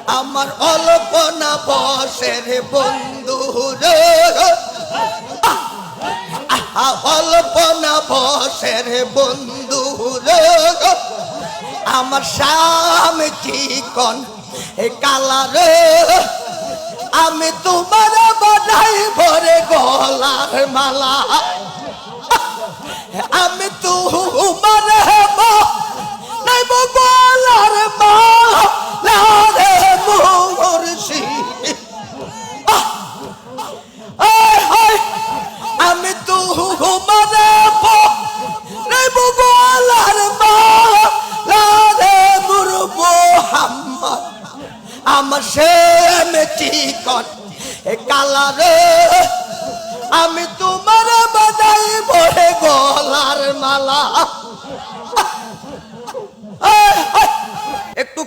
আমার অল্পনা বয়সের বন্ধু রে, অল্পনা বয়সের বন্ধু রে, আমার স্বামী চিকন কালা রে, আমি তোমার বানাই ভরে গলার মালা, আমি তোমার নাইব গলার মালা রে মুর্শিদ, আমি তোমার নাইব গলার মালা রে মুর মোহাম্মদ, আমার শ্যাম চিকন কালা রে, আমি তোমার বাজাই ভরে গলার মালা। একটু